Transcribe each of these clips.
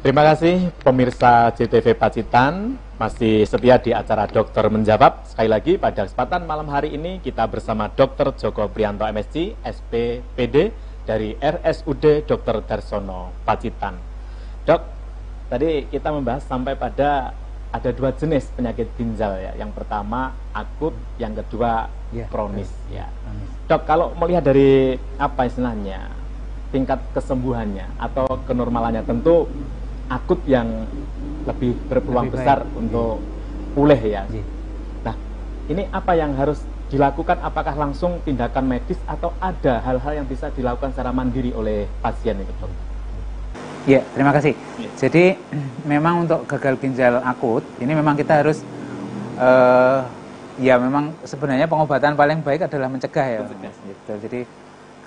Terima kasih pemirsa JTV Pacitan, masih setia di acara Dokter Menjawab. Sekali lagi pada kesempatan malam hari ini kita bersama Dr. Joko Prianto MSc, SPPD dari RSUD Dr. Darsono Pacitan. Dok, tadi kita membahas sampai pada ada 2 jenis penyakit ginjal ya. Yang pertama akut, yang kedua kronis ya. Dok, kalau melihat dari apa istilahnya tingkat kesembuhannya atau kenormalannya, tentu akut yang lebih berpeluang besar untuk pulih ya. Nah, ini apa yang harus dilakukan? Apakah langsung tindakan medis atau ada hal-hal yang bisa dilakukan secara mandiri oleh pasien itu, Dok? Ya, terima kasih. Jadi memang untuk gagal ginjal akut ini memang kita harus ya memang sebenarnya pengobatan paling baik adalah mencegah ya. Gitu. Jadi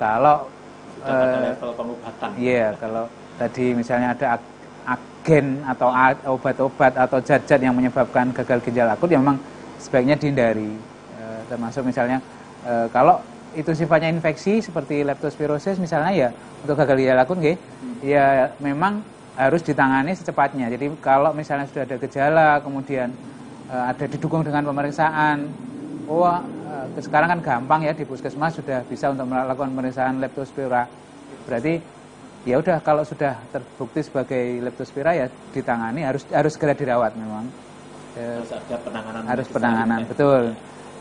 kalau pada level pengobatan. Iya, kalau tadi misalnya ada agen atau obat-obat atau zat-zat yang menyebabkan gagal ginjal akut, ya memang sebaiknya dihindari. Termasuk misalnya kalau itu sifatnya infeksi seperti leptospirosis misalnya, ya untuk gagal ginjal akut ya memang harus ditangani secepatnya. Jadi kalau misalnya sudah ada gejala, kemudian ada didukung dengan pemeriksaan, sekarang kan gampang ya, di puskesmas sudah bisa untuk melakukan pemeriksaan leptospira. Berarti ya udah, kalau sudah terbukti sebagai leptospira ya ditangani, harus segera dirawat memang. Harus ada penanganan. Harus penanganan, betul.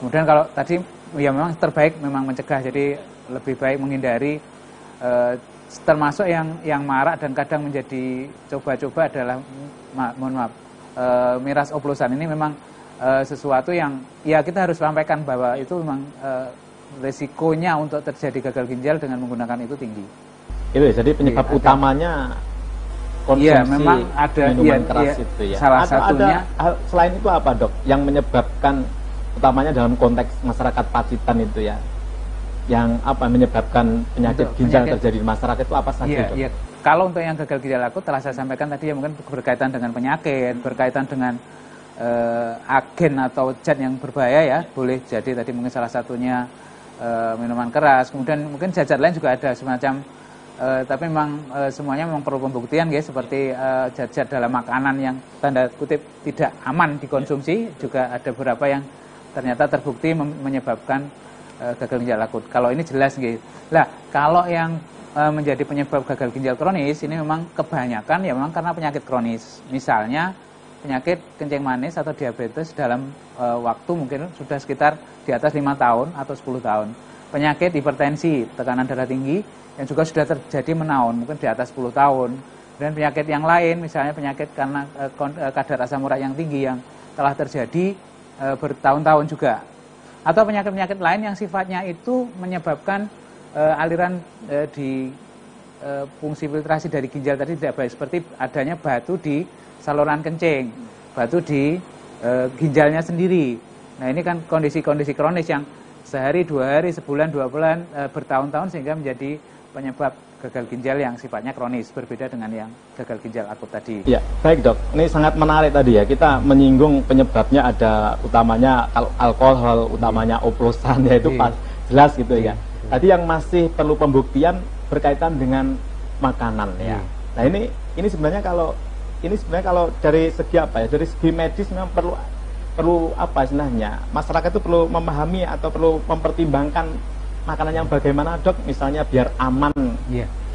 Kemudian kalau tadi ya memang terbaik memang mencegah, jadi lebih baik menghindari, termasuk yang marak dan kadang menjadi coba-coba adalah miras oplosan. Ini memang sesuatu yang ya kita harus sampaikan bahwa itu memang resikonya untuk terjadi gagal ginjal dengan menggunakan itu tinggi. Itu jadi penyebab utamanya konsumsi memang ada minuman keras itu ya. Salah atau satunya ada selain itu apa, Dok, yang menyebabkan utamanya dalam konteks masyarakat Pacitan itu ya, yang apa menyebabkan penyakit ginjal terjadi di masyarakat itu apa saja, Dok? Iya. Kalau untuk yang gagal ginjal akut telah saya sampaikan tadi ya, mungkin berkaitan dengan penyakit, berkaitan dengan agen atau zat yang berbahaya ya, boleh jadi tadi mungkin salah satunya minuman keras, kemudian mungkin zat-zat lain juga ada semacam, tapi memang semuanya memang perlu pembuktian guys, seperti zat-zat dalam makanan yang tanda kutip tidak aman dikonsumsi, juga ada beberapa yang ternyata terbukti menyebabkan gagal ginjal akut. Kalau ini jelas guys. Lah, kalau yang menjadi penyebab gagal ginjal kronis ini memang kebanyakan ya memang karena penyakit kronis. Misalnya penyakit kencing manis atau diabetes dalam waktu mungkin sudah sekitar di atas 5 tahun atau 10 tahun. Penyakit hipertensi, tekanan darah tinggi yang juga sudah terjadi menaun, mungkin di atas 10 tahun. Dan penyakit yang lain, misalnya penyakit karena kadar asam urat yang tinggi yang telah terjadi bertahun-tahun juga. Atau penyakit-penyakit lain yang sifatnya itu menyebabkan aliran di fungsi filtrasi dari ginjal tadi tidak baik, seperti adanya batu di saluran kencing, batu di ginjalnya sendiri. Nah, ini kan kondisi-kondisi kronis yang sehari, 2 hari, sebulan, 2 bulan, bertahun-tahun, sehingga menjadi penyebab gagal ginjal yang sifatnya kronis, berbeda dengan yang gagal ginjal akut tadi. Ya, baik, Dok. Ini sangat menarik tadi ya, kita menyinggung penyebabnya ada utamanya alkohol, utamanya oplosan, ya itu jelas gitu ya. Tadi yang masih perlu pembuktian berkaitan dengan makanan ya. Nah, ini sebenarnya kalau dari segi apa ya? Dari segi medis memang perlu apa istilahnya? Masyarakat itu perlu memahami atau perlu mempertimbangkan makanan yang bagaimana, Dok, misalnya biar aman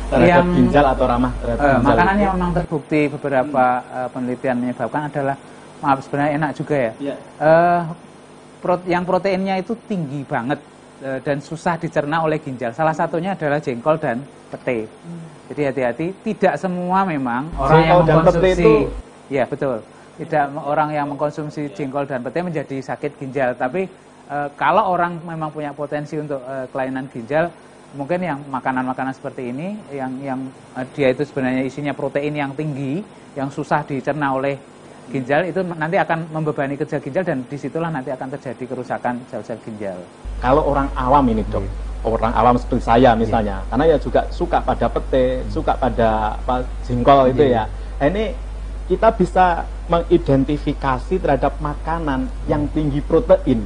terhadap ginjal atau ramah terhadap ginjal. Makanan yang memang terbukti beberapa penelitian menyebabkan adalah, maaf sebenarnya enak juga ya. Yang proteinnya itu tinggi banget dan susah dicerna oleh ginjal. Salah satunya adalah jengkol dan pete. Jadi hati-hati, tidak semua memang orang yang mengkonsumsi, ya betul, tidak orang yang mengkonsumsi jengkol dan pete menjadi sakit ginjal. Tapi kalau orang memang punya potensi untuk kelainan ginjal, mungkin yang makanan-makanan seperti ini, yang dia itu sebenarnya isinya protein yang tinggi, yang susah dicerna oleh ginjal, itu nanti akan membebani kerja ginjal, dan disitulah nanti akan terjadi kerusakan sel-sel ginjal. Kalau orang awam ini, Dok, orang awam seperti saya misalnya, karena ya juga suka pada pete, suka pada jengkol itu ya. Nah, ini kita bisa mengidentifikasi terhadap makanan yang tinggi protein.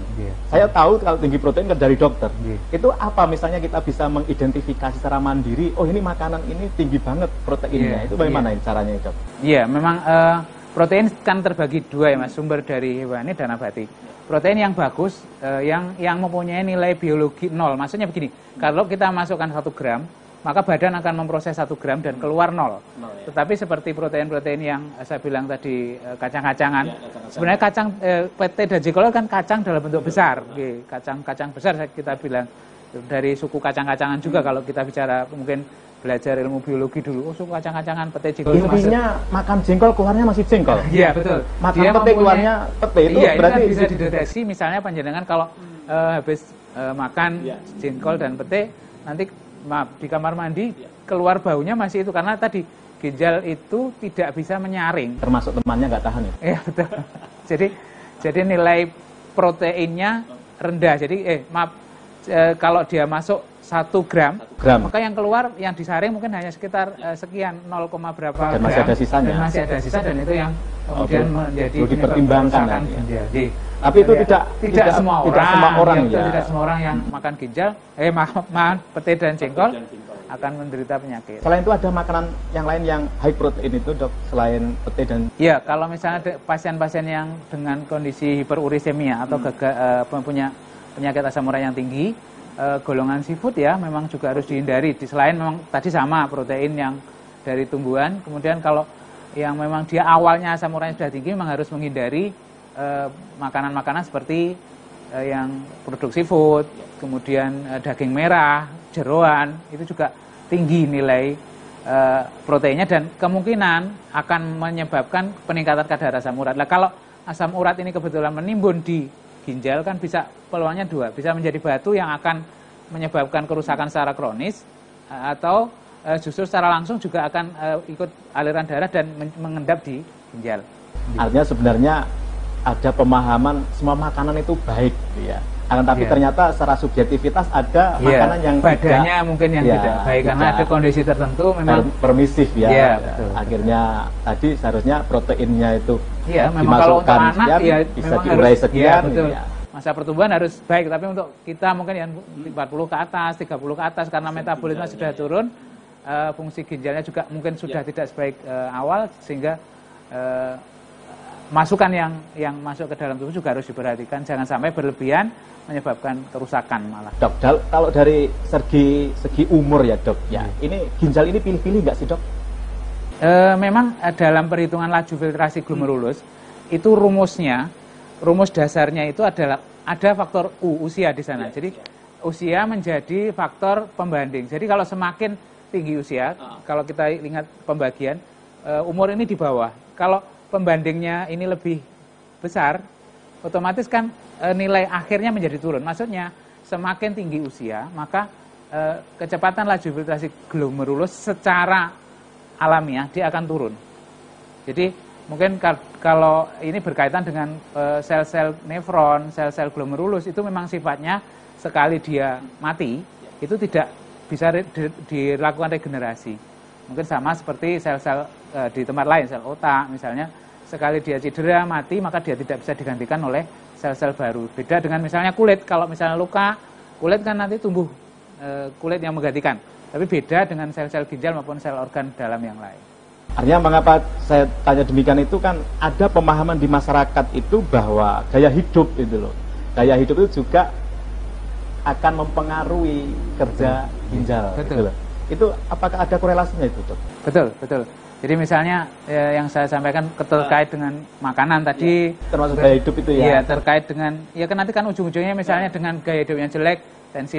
Saya tahu kalau tinggi protein kan dari dokter. Itu apa misalnya kita bisa mengidentifikasi secara mandiri, oh ini makanan ini tinggi banget proteinnya. Itu bagaimana caranya, Dok? Iya, memang protein kan terbagi dua ya Mas, sumber dari hewani dan nabati. Protein yang bagus, yang mempunyai nilai biologi 0. Maksudnya begini, kalau kita masukkan 1 gram, maka badan akan memproses 1 gram dan keluar 0. Tetapi seperti protein-protein yang saya bilang tadi, kacang-kacangan, sebenarnya kacang PT dan jengkol kan kacang dalam bentuk besar, kacang-kacang besar kita bilang, dari suku kacang-kacangan juga kalau kita bicara mungkin belajar ilmu biologi dulu, suku kacang-kacangan PT jengkol. Intinya makan jengkol keluarnya masih jengkol. Iya betul. Makan pete keluarnya pete itu iya, berarti itu kan bisa dideteksi misalnya panjenengan kalau habis makan jengkol dan pete nanti di kamar mandi keluar baunya masih itu karena tadi ginjal itu tidak bisa menyaring. Termasuk temannya nggak tahan ya? Iya betul. jadi nilai proteinnya rendah. Jadi kalau dia masuk 1 gram, maka yang keluar yang disaring mungkin hanya sekitar sekian 0, berapa dan gram. masih ada sisanya. Dan masih ada sisa dan itu yang kemudian menjadi perlu dipertimbangkan ginjal. Tapi itu tidak semua orang ya. Tidak semua orang yang makan ginjal, makan pete dan jengkol akan menderita penyakit. Selain itu ada makanan yang lain yang high protein itu, Dok, selain pete dan... Iya, kalau misalnya pasien-pasien yang dengan kondisi hiperurisemia atau punya penyakit asam urat yang tinggi, golongan seafood ya memang juga harus dihindari. Selain memang tadi sama protein yang dari tumbuhan, kemudian kalau yang memang dia awalnya asam uratnya sudah tinggi memang harus menghindari makanan-makanan seperti yang produk seafood, kemudian daging merah, jeroan, itu juga tinggi nilai proteinnya dan kemungkinan akan menyebabkan peningkatan kadar asam urat. Nah, kalau asam urat ini kebetulan menimbun di ginjal kan bisa peluangnya 2, bisa menjadi batu yang akan menyebabkan kerusakan secara kronis atau justru secara langsung juga akan ikut aliran darah dan mengendap di ginjal. Artinya sebenarnya ada pemahaman semua makanan itu baik, ya. Tapi ternyata secara subjektivitas ada makanan yang badannya mungkin yang tidak baik karena ada kondisi tertentu memang permisif ya. Iya, betul. Akhirnya tadi seharusnya proteinnya itu memang kalau untuk anak sekian, bisa diurai sekian. Betul. Masa pertumbuhan harus baik, tapi untuk kita mungkin yang 40 ke atas, 30 ke atas karena metabolisme sudah turun, fungsi ginjalnya juga mungkin sudah tidak sebaik awal sehingga masukan yang masuk ke dalam tubuh juga harus diperhatikan, jangan sampai berlebihan menyebabkan kerusakan malah. Dok, kalau dari segi umur ya, Dok, ya, ini ginjal ini pilih-pilih nggak sih, Dok? Memang dalam perhitungan laju filtrasi glomerulus itu rumus dasarnya itu adalah ada faktor usia di sana. Jadi usia menjadi faktor pembanding. Jadi kalau semakin tinggi usia, kalau kita ingat pembagian umur ini di bawah. Kalau pembandingnya ini lebih besar, otomatis kan nilai akhirnya menjadi turun. Maksudnya semakin tinggi usia, maka kecepatan laju filtrasi glomerulus secara alamiah dia akan turun. Jadi mungkin kalau ini berkaitan dengan sel-sel nefron, sel-sel glomerulus itu memang sifatnya sekali dia mati itu tidak bisa dilakukan regenerasi. Mungkin sama seperti sel-sel di tempat lain, sel otak misalnya, sekali dia cedera, mati, maka dia tidak bisa digantikan oleh sel-sel baru. Beda dengan misalnya kulit, kalau misalnya luka, kulit kan nanti tumbuh kulit yang menggantikan. Tapi beda dengan sel-sel ginjal maupun sel organ dalam yang lain. Artinya mengapa saya tanya demikian itu kan ada pemahaman di masyarakat itu bahwa gaya hidup itu loh. Gaya hidup itu juga akan mempengaruhi kerja ginjal. Betul. Gitu loh. Itu apakah ada korelasinya itu, Dok? Betul. Jadi misalnya yang saya sampaikan terkait dengan makanan tadi, termasuk gaya hidup itu ya. Iya, terkait dengan kan nanti kan ujung-ujungnya misalnya dengan gaya hidup yang jelek, tensi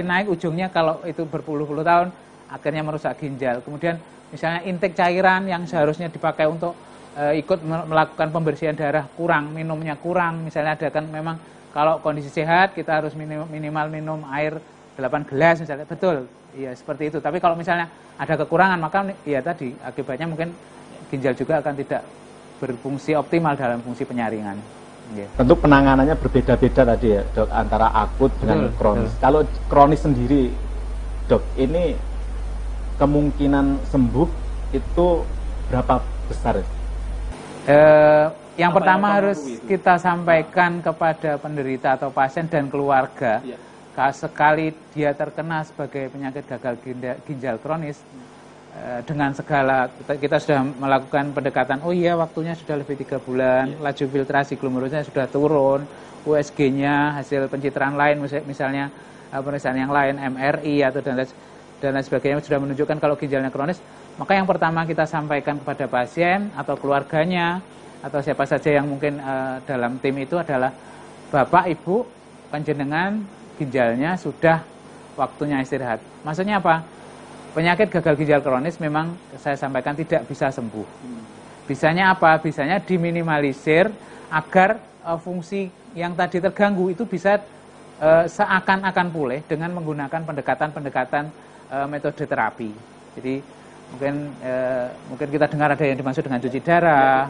naik ujungnya kalau itu berpuluh-puluh tahun akhirnya merusak ginjal. Kemudian misalnya intake cairan yang seharusnya dipakai untuk ikut melakukan pembersihan darah kurang, minumnya kurang. Misalnya ada kan memang kalau kondisi sehat kita harus minimal minum air 8 gelas misalnya. Betul. Iya, seperti itu. Tapi kalau misalnya ada kekurangan, maka ya tadi akibatnya mungkin ginjal juga akan tidak berfungsi optimal dalam fungsi penyaringan. Yeah. Tentu penanganannya berbeda-beda tadi ya, Dok, antara akut dengan kronis. Kalau kronis sendiri, Dok, ini kemungkinan sembuh itu berapa besar? Yang Apa pertama yang harus mempengaruhi itu? kita sampaikan kepada penderita atau pasien dan keluarga, Iya. sekali dia terkena sebagai penyakit gagal ginjal kronis, dengan segala kita sudah melakukan pendekatan, oh iya waktunya sudah lebih 3 bulan, laju filtrasi glomerulusnya sudah turun, USG-nya, hasil pencitraan lain misalnya pemeriksaan yang lain, MRI atau dan lain sebagainya sudah menunjukkan kalau ginjalnya kronis, maka yang pertama kita sampaikan kepada pasien atau keluarganya atau siapa saja yang mungkin dalam tim itu adalah Bapak, Ibu, panjenengan ginjalnya sudah waktunya istirahat. Maksudnya apa? Penyakit gagal ginjal kronis memang saya sampaikan tidak bisa sembuh. Bisanya apa? Bisanya diminimalisir agar fungsi yang tadi terganggu itu bisa seakan-akan pulih dengan menggunakan pendekatan-pendekatan metode terapi. Jadi mungkin kita dengar ada yang dimaksud dengan cuci darah,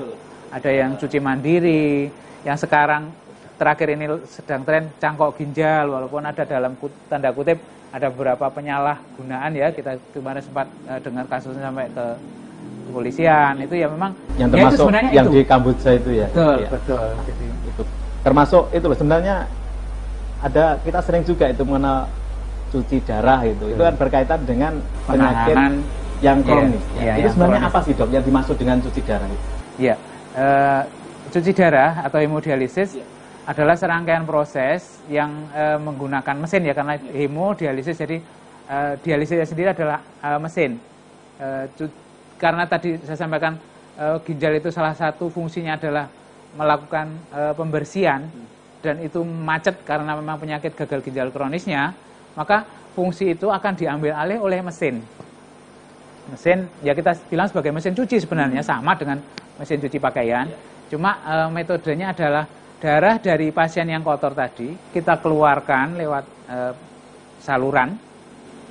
ada yang cuci mandiri, yang sekarang terakhir ini sedang tren cangkok ginjal, walaupun ada dalam tanda kutip ada beberapa penyalahgunaan ya, kita kemarin sempat dengar kasusnya sampai ke kepolisian, itu ya memang yang ya termasuk itu yang itu. di Kamboja itu ya. Betul, Ya. betul. Jadi, Itu termasuk itu loh sebenarnya kita sering juga itu mengenal cuci darah itu kan berkaitan dengan penyakit penanganan yang kronis. iya, Itu yang sebenarnya kronis. apa sih dok yang dimaksud dengan cuci darah itu? ya, cuci darah atau hemodialisis adalah serangkaian proses yang menggunakan mesin ya, karena hemodialisis jadi dialisisnya sendiri adalah mesin. Karena tadi saya sampaikan ginjal itu salah satu fungsinya adalah melakukan pembersihan dan itu macet karena memang penyakit gagal ginjal kronisnya, maka fungsi itu akan diambil alih oleh mesin. Mesin ya kita bilang sebagai mesin cuci sebenarnya, sama dengan mesin cuci pakaian. Cuma metodenya adalah darah dari pasien yang kotor tadi kita keluarkan lewat saluran,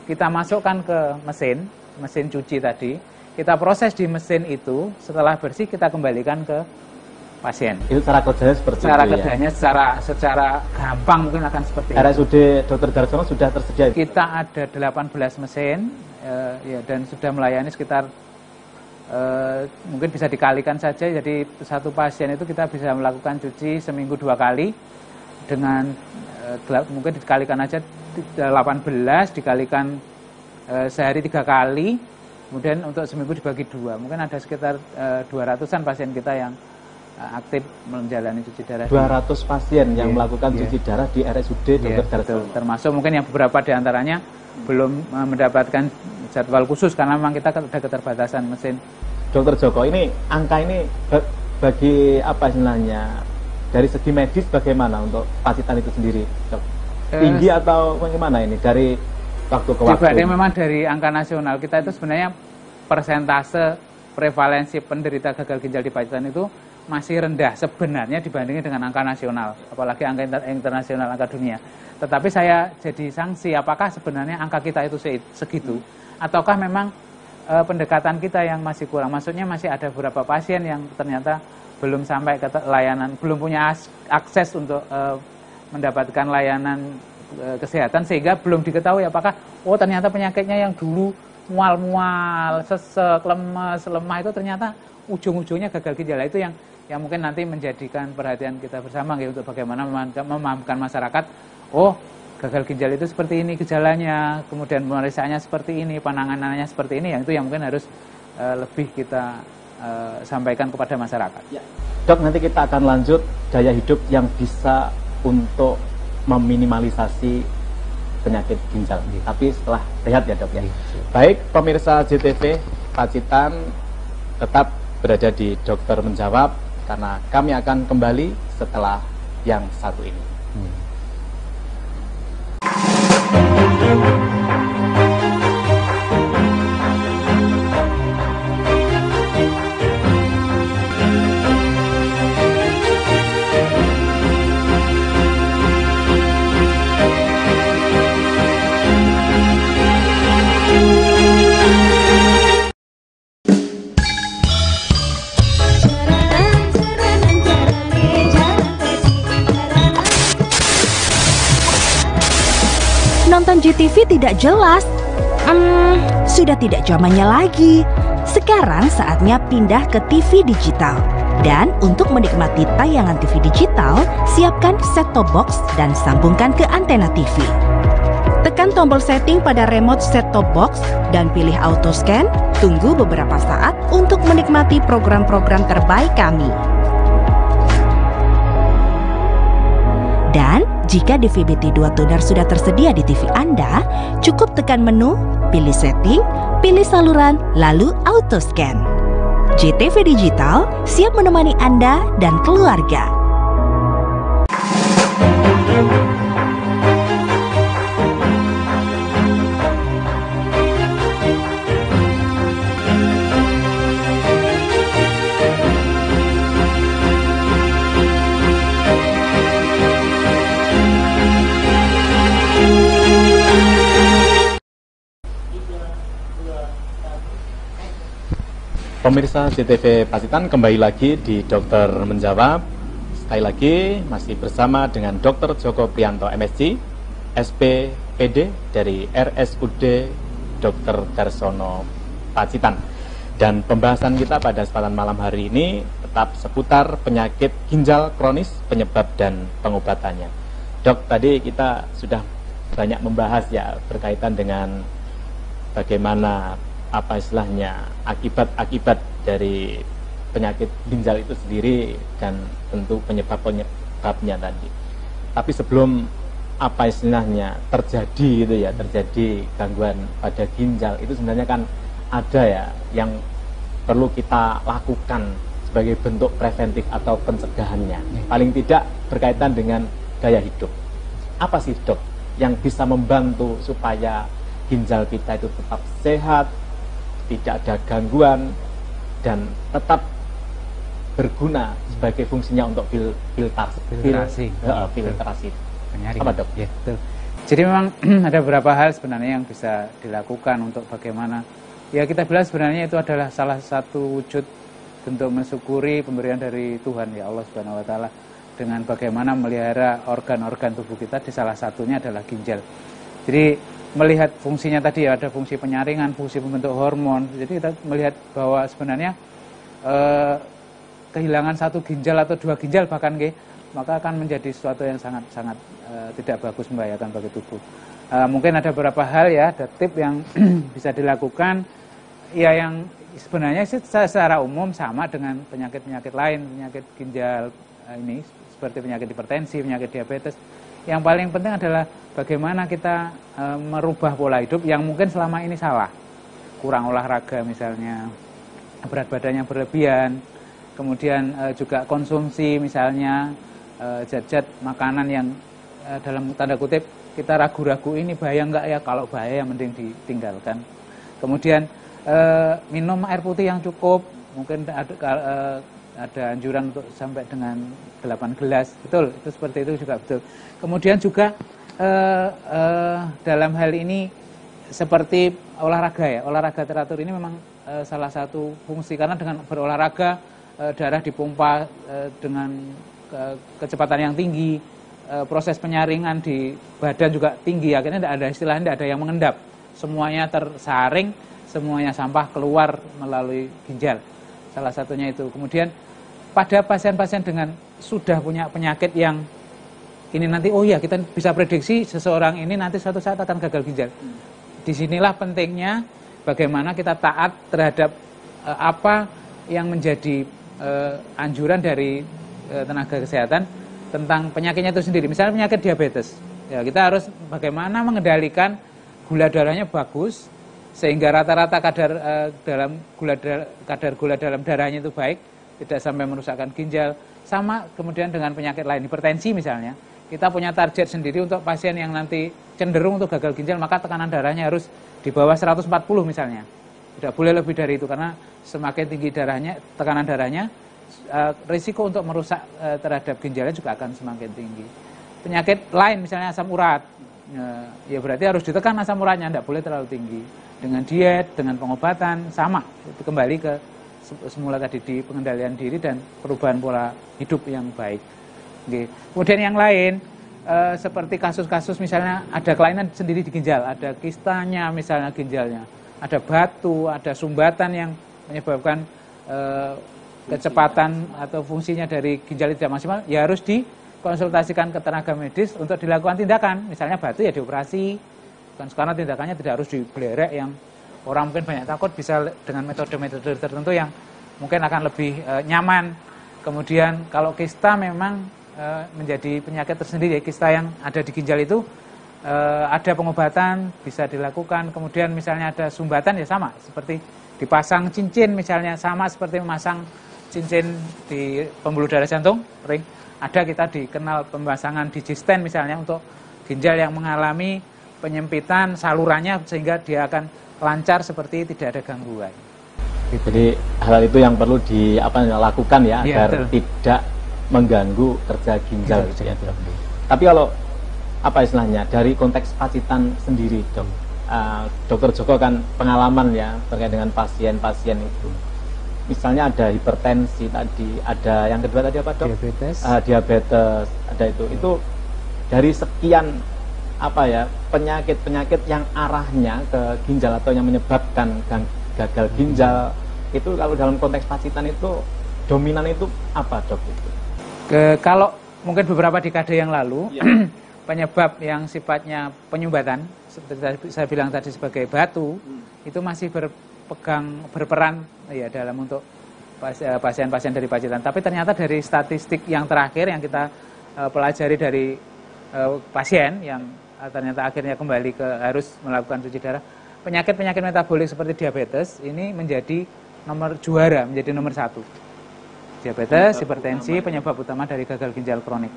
kita masukkan ke mesin cuci tadi, kita proses di mesin itu, setelah bersih kita kembalikan ke pasien. Itu cara kerjanya seperti Cara itu kerjanya secara gampang mungkin akan seperti ya. itu. RSUD Dr. Darsono sudah tersedia itu? Kita ada 18 mesin ya, dan sudah melayani sekitar mungkin bisa dikalikan saja, jadi satu pasien itu kita bisa melakukan cuci seminggu 2 kali dengan mungkin dikalikan aja 18 dikalikan sehari 3 kali, kemudian untuk seminggu dibagi 2, mungkin ada sekitar 200-an pasien kita yang aktif menjalani cuci darah. 200 pasien yang melakukan Iya. cuci darah di RSUD Dr. Darsono. Termasuk mungkin yang beberapa diantaranya belum mendapatkan jadwal khusus karena memang kita ada keterbatasan mesin. Dokter Joko, ini angka ini bagi apa istilahnya dari segi medis bagaimana untuk Pacitan itu sendiri, dok? Tinggi atau bagaimana ini dari waktu ke waktu? Dibanding memang dari angka nasional kita itu sebenarnya persentase prevalensi penderita gagal ginjal di Pacitan itu masih rendah sebenarnya dibandingin dengan angka nasional, apalagi angka internasional, angka dunia. Tetapi saya jadi sanksi, apakah sebenarnya angka kita itu segitu, ataukah memang pendekatan kita yang masih kurang? Maksudnya masih ada beberapa pasien yang ternyata belum sampai ke layanan, belum punya akses untuk mendapatkan layanan kesehatan, sehingga belum diketahui apakah ternyata penyakitnya yang dulu mual-mual, sesek, lemes, lemah itu ternyata ujung-ujungnya gagal ginjal. Itu yang mungkin nanti menjadikan perhatian kita bersama gitu, untuk bagaimana memahamkan masyarakat, gagal ginjal itu seperti ini gejalanya, kemudian pemeriksaannya seperti ini, penanganannya seperti ini, yang itu yang mungkin harus lebih kita sampaikan kepada masyarakat. Ya. Dok, nanti kita akan lanjut gaya hidup yang bisa untuk meminimalisasi penyakit ginjal. Tapi setelah rehat ya dok ya. Baik, pemirsa JTV Pacitan, tetap berada di Dokter Menjawab, karena kami akan kembali setelah yang satu ini. Nonton GTV tidak jelas. Sudah tidak zamannya lagi. Sekarang saatnya pindah ke TV digital. Dan untuk menikmati tayangan TV digital, siapkan set-top box dan sambungkan ke antena TV. Tekan tombol setting pada remote set-top box dan pilih auto scan. Tunggu beberapa saat untuk menikmati program-program terbaik kami. Dan jika DVB-T2 tuner sudah tersedia di TV Anda, cukup tekan menu, pilih setting, pilih saluran, lalu auto scan. JTV Digital siap menemani Anda dan keluarga. Pemirsa JTV Pacitan, kembali lagi di Dokter Menjawab. Sekali lagi masih bersama dengan Dr. Joko Priyanto MSc, SPPD dari RSUD Dr. Darsono Pacitan. Dan pembahasan kita pada kesempatan malam hari ini tetap seputar penyakit ginjal kronis, penyebab dan pengobatannya. Dok, tadi kita sudah banyak membahas ya berkaitan dengan bagaimana akibat-akibat dari penyakit ginjal itu sendiri dan tentu penyebabnya tadi. Tapi sebelum terjadi gangguan pada ginjal itu sebenarnya kan ada ya yang perlu kita lakukan sebagai bentuk preventif atau pencegahannya. Paling tidak berkaitan dengan gaya hidup. Apa sih dok yang bisa membantu supaya ginjal kita itu tetap sehat, tidak ada gangguan, dan tetap berguna sebagai fungsinya untuk filtrasi. Apa dok? Ya, betul. Jadi memang ada beberapa hal sebenarnya yang bisa dilakukan untuk bagaimana, ya kita bilang sebenarnya itu adalah salah satu wujud bentuk mensyukuri pemberian dari Tuhan ya Allah Subhanahu Wa Taala dengan bagaimana melihara organ-organ tubuh kita, di salah satunya adalah ginjal. Jadi melihat fungsinya tadi ya, ada fungsi penyaringan, fungsi pembentuk hormon. Jadi kita melihat bahwa sebenarnya kehilangan satu ginjal atau dua ginjal bahkan maka akan menjadi sesuatu yang sangat-sangat tidak bagus, membahayakan bagi tubuh. Mungkin ada beberapa hal ya, ada tip yang bisa dilakukan ya, yang sebenarnya secara umum sama dengan penyakit-penyakit lain, penyakit ginjal ini seperti penyakit hipertensi, penyakit diabetes. Yang paling penting adalah bagaimana kita merubah pola hidup yang mungkin selama ini salah. Kurang olahraga misalnya, berat badannya berlebihan, kemudian juga konsumsi misalnya zat-zat makanan yang dalam tanda kutip kita ragu-ragu ini bahaya enggak ya, kalau bahaya mending ditinggalkan. Kemudian minum air putih yang cukup, mungkin ada anjuran untuk sampai dengan 8 gelas, betul, itu seperti itu juga betul. Kemudian juga dalam hal ini seperti olahraga ya, olahraga teratur ini memang salah satu fungsi, karena dengan berolahraga darah dipompa dengan kecepatan yang tinggi, proses penyaringan di badan juga tinggi, akhirnya tidak ada istilahnya, tidak ada yang mengendap, semuanya tersaring, semuanya sampah keluar melalui ginjal, salah satunya itu. Kemudian pada pasien-pasien dengan sudah punya penyakit yang ini nanti, oh ya kita bisa prediksi seseorang ini nanti suatu saat akan gagal ginjal. Disinilah pentingnya bagaimana kita taat terhadap apa yang menjadi anjuran dari tenaga kesehatan tentang penyakitnya itu sendiri. Misalnya penyakit diabetes, ya kita harus bagaimana mengendalikan gula darahnya bagus sehingga rata-rata kadar gula dalam darahnya itu baik, tidak sampai merusakkan ginjal. Sama kemudian dengan penyakit lain, hipertensi misalnya, kita punya target sendiri untuk pasien yang nanti cenderung untuk gagal ginjal, maka tekanan darahnya harus di bawah 140 misalnya. Tidak boleh lebih dari itu, karena semakin tinggi darahnya, tekanan darahnya, risiko untuk merusak terhadap ginjalnya juga akan semakin tinggi. Penyakit lain misalnya asam urat, ya berarti harus ditekan asam uratnya, tidak boleh terlalu tinggi. Dengan diet, dengan pengobatan, sama, itu kembali ke semula tadi, di pengendalian diri dan perubahan pola hidup yang baik. Oke. Kemudian yang lain seperti kasus-kasus misalnya ada kelainan sendiri di ginjal, ada kistanya misalnya ginjalnya, ada batu, ada sumbatan yang menyebabkan kecepatan atau fungsinya dari ginjal tidak maksimal, ya harus dikonsultasikan ke tenaga medis untuk dilakukan tindakan. Misalnya batu ya dioperasi, kan sekarang tindakannya tidak harus dibelerek yang orang mungkin banyak takut, bisa dengan metode-metode tertentu yang mungkin akan lebih nyaman. Kemudian kalau kista memang menjadi penyakit tersendiri, kista yang ada di ginjal itu ada pengobatan bisa dilakukan. Kemudian misalnya ada sumbatan ya sama, seperti dipasang cincin misalnya, sama seperti memasang cincin di pembuluh darah jantung, ring. Ada kita dikenal pemasangan digisten misalnya untuk ginjal yang mengalami penyempitan salurannya sehingga dia akan lancar seperti tidak ada gangguan. Jadi hal itu yang perlu dilakukan ya, agar tidak mengganggu kerja ginjal. Ya, Dok. Tapi kalau istilahnya dari konteks Pacitan sendiri, Dok, Dokter Joko kan pengalaman ya terkait dengan pasien-pasien itu. Misalnya ada hipertensi tadi, ada yang kedua tadi apa, Dok? Diabetes, ada itu. Itu dari sekian penyakit-penyakit yang arahnya ke ginjal atau yang menyebabkan gagal ginjal, itu kalau dalam konteks Pacitan itu dominan itu apa, Dok? Kalau mungkin beberapa dekade yang lalu penyebab yang sifatnya penyumbatan seperti saya bilang tadi sebagai batu itu masih berperan ya dalam untuk pasien-pasien dari Pacitan. Tapi ternyata dari statistik yang terakhir yang kita pelajari dari pasien yang ternyata akhirnya kembali harus melakukan cuci darah, penyakit-penyakit metabolik seperti diabetes ini menjadi juara, menjadi nomor 1. Diabetes, hipertensi, penyebab utama dari gagal ginjal kronik.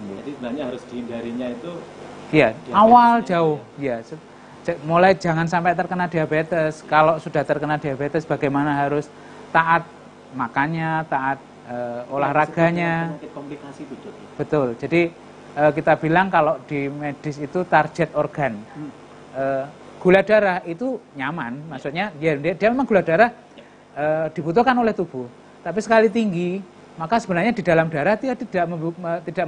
Jadi sebenarnya harus dihindarinya itu awal jauh. Ya, mulai jangan sampai terkena diabetes. Kalau sudah terkena diabetes, bagaimana harus taat makannya, taat olahraganya. Komplikasi itu, Dok. Betul. Jadi kita bilang kalau di medis itu target organ. Gula darah itu nyaman, maksudnya dia memang gula darah dibutuhkan oleh tubuh. Tapi sekali tinggi, maka sebenarnya di dalam darah dia tidak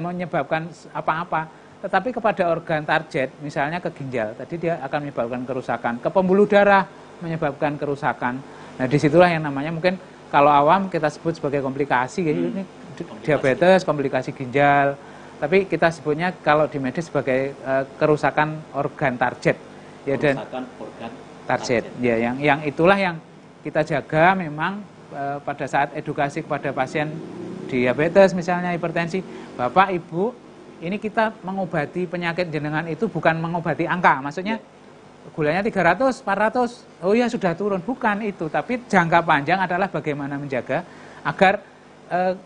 menyebabkan apa-apa. Tetapi kepada organ target, misalnya ke ginjal, tadi dia akan menyebabkan kerusakan. Ke pembuluh darah menyebabkan kerusakan. Nah disitulah yang namanya mungkin kalau awam kita sebut sebagai komplikasi. Ini diabetes, komplikasi ginjal. Tapi kita sebutnya kalau di medis sebagai kerusakan organ target. Ya, dan organ target. Ya, yang itulah yang kita jaga memang pada saat edukasi kepada pasien diabetes misalnya, hipertensi, Bapak Ibu, ini kita mengobati penyakit jenengan itu bukan mengobati angka, maksudnya gulanya 300, 400, oh ya sudah turun, bukan itu, tapi jangka panjang adalah bagaimana menjaga agar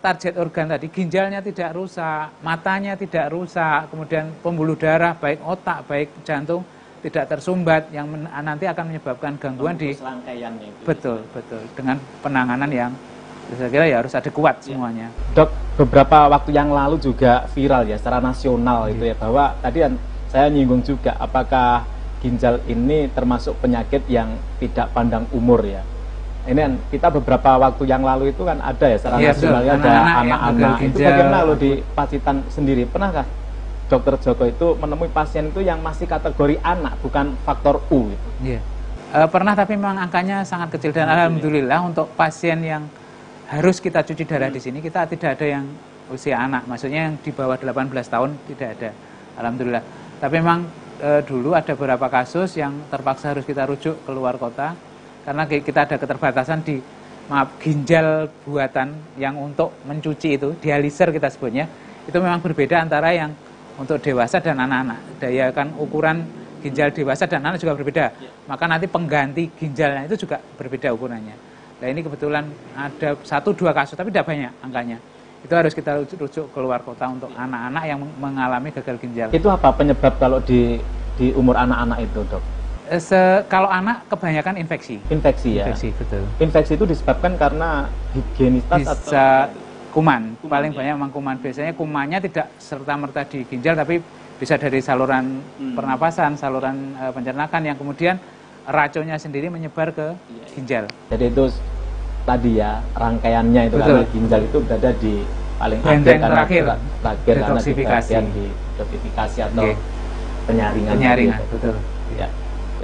target organ tadi, ginjalnya tidak rusak, matanya tidak rusak, kemudian pembuluh darah baik otak, baik jantung tidak tersumbat yang nanti akan menyebabkan gangguan di serangkaiannya itu. Betul, dengan penanganan yang saya kira ya harus adekuat semuanya. Dok, beberapa waktu yang lalu juga viral ya secara nasional itu ya, bahwa tadi saya nyinggung juga apakah ginjal ini termasuk penyakit yang tidak pandang umur ya. Ini kan kita beberapa waktu yang lalu itu kan ada ya secara nasionalnya, ada anak-anak itu bagaimana lo di Pacitan sendiri, pernahkah Dokter Joko itu menemui pasien itu yang masih kategori anak, bukan faktor U gitu? Pernah, tapi memang angkanya sangat kecil dan alhamdulillah untuk pasien yang harus kita cuci darah di sini kita tidak ada yang usia anak, maksudnya yang di bawah 18 tahun tidak ada, alhamdulillah. Tapi memang dulu ada beberapa kasus yang terpaksa harus kita rujuk ke luar kota karena kita ada keterbatasan di ginjal buatan yang untuk mencuci itu, dialiser kita sebutnya, itu memang berbeda antara yang untuk dewasa dan anak-anak. Daya kan ukuran ginjal dewasa dan anak juga berbeda. Maka nanti pengganti ginjalnya itu juga berbeda ukurannya. Nah ini kebetulan ada 1-2 kasus, tapi tidak banyak angkanya. Itu harus kita rujuk keluar kota untuk anak-anak yang mengalami gagal ginjal. Itu apa penyebab kalau di umur anak-anak itu, Dok? Kalau anak kebanyakan infeksi. Infeksi ya? Infeksi, betul. Infeksi itu disebabkan karena higienitas bisa atau kuman paling banyak memang kuman. Biasanya kumannya tidak serta-merta di ginjal, tapi bisa dari saluran pernapasan, saluran pencernakan yang kemudian racunnya sendiri menyebar ke ginjal. Jadi itu tadi ya rangkaiannya itu. Betul. Karena ginjal itu berada di paling terakhir detoksifikasi atau penyaringan. Gitu. Betul. Ya,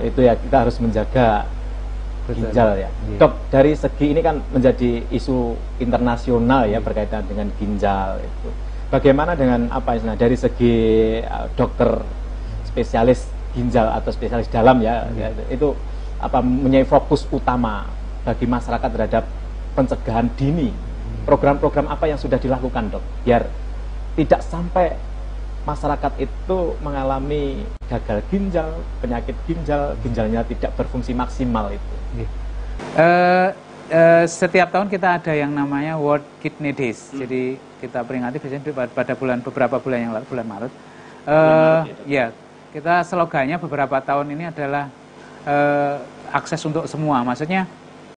itu ya kita harus menjaga ginjal ya. Iya. Dok, dari segi ini kan menjadi isu internasional ya berkaitan dengan ginjal itu. Bagaimana dengan apa istilah dari segi dokter spesialis ginjal atau spesialis dalam ya, itu apa mempunyai fokus utama bagi masyarakat terhadap pencegahan dini. Program-program apa yang sudah dilakukan, Dok, biar tidak sampai masyarakat itu mengalami gagal ginjal, penyakit ginjal, ginjalnya tidak berfungsi maksimal itu. Setiap tahun kita ada yang namanya World Kidney Days. Jadi kita peringati biasanya pada beberapa bulan yang lalu, bulan Maret. Ya, kita slogannya beberapa tahun ini adalah akses untuk semua. Maksudnya